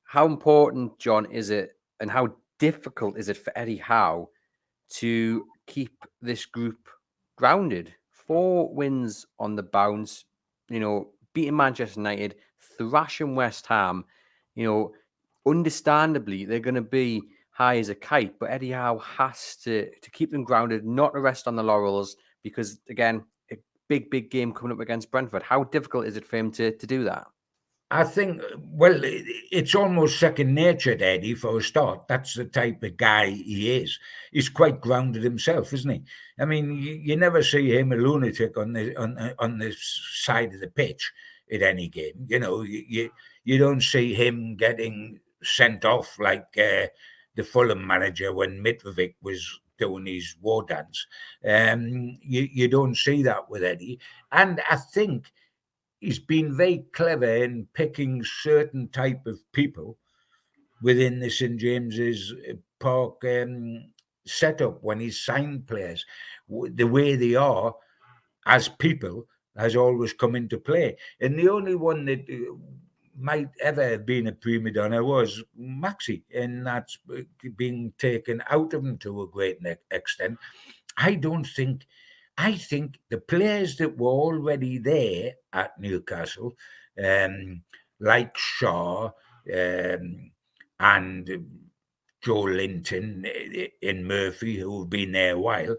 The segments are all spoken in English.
how important, John, is it, and how difficult is it for Eddie Howe to keep this group grounded? 4 wins on the bounce, beating Manchester United, thrashing West Ham. Understandably, they're going to be high as a kite, but Eddie Howe has to keep them grounded, not to rest on the laurels, because, again, a big game coming up against Brentford. How difficult is it for him to do that? I think, well, it's almost second nature to Eddie for a start. That's the type of guy he is. He's quite grounded himself, isn't he? I mean, you never see him a lunatic on the side of the pitch at any game. You don't see him getting sent off like the Fulham manager when Mitrovic was doing his war dance. You don't see that with Eddie, and I think he's been very clever in picking certain type of people within the St James's Park setup when he's signed players. The way they are as people has always come into play. And the only one that might ever have been a prima donna was Maxi, and that's being taken out of him to a great extent. I don't think. I think the players that were already there at Newcastle, um, like Shaw and Joe Linton and Murphy, who've been there a while,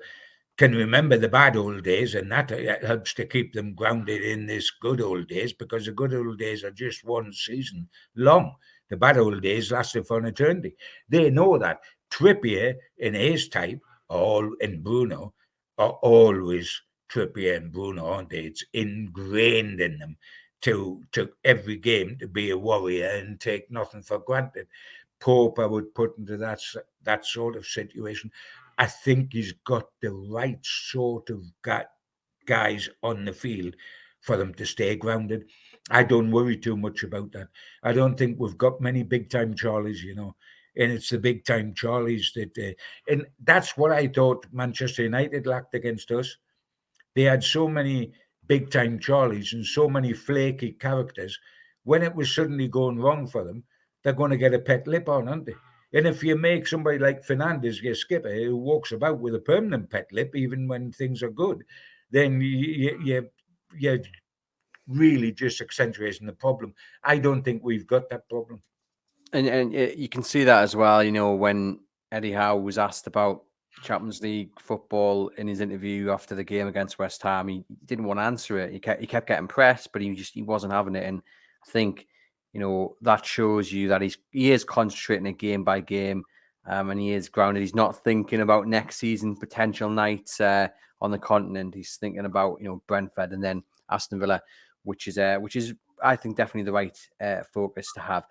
can remember the bad old days, and that helps to keep them grounded in this good old days, because the good old days are just one season long. The bad old days lasted for an eternity. They know that. Trippier in his type, and Bruno, are always Trippier and Bruno, aren't they? It's ingrained in them to every game to be a warrior and take nothing for granted. Pope, I would put into that sort of situation. I think he's got the right sort of guys on the field for them to stay grounded. I don't worry too much about that. I don't think we've got many big time Charlies, and it's the big time Charlies and that's what I thought Manchester United lacked against us. They had so many big time Charlies and so many flaky characters. When it was suddenly going wrong for them, they're going to get a pet lip on, aren't they? And if you make somebody like Fernandez your skipper, who walks about with a permanent pet lip even when things are good, then you're really just accentuating the problem. I don't think we've got that problem. And you can see that as well, when Eddie Howe was asked about Champions League football in his interview after the game against West Ham. He didn't want to answer it. He kept getting pressed, but he wasn't having it. And I think, that shows you that he is concentrating it game by game, and he is grounded. He's not thinking about next season potential nights on the continent. He's thinking about Brentford and then Aston Villa, which is I think definitely the right focus to have.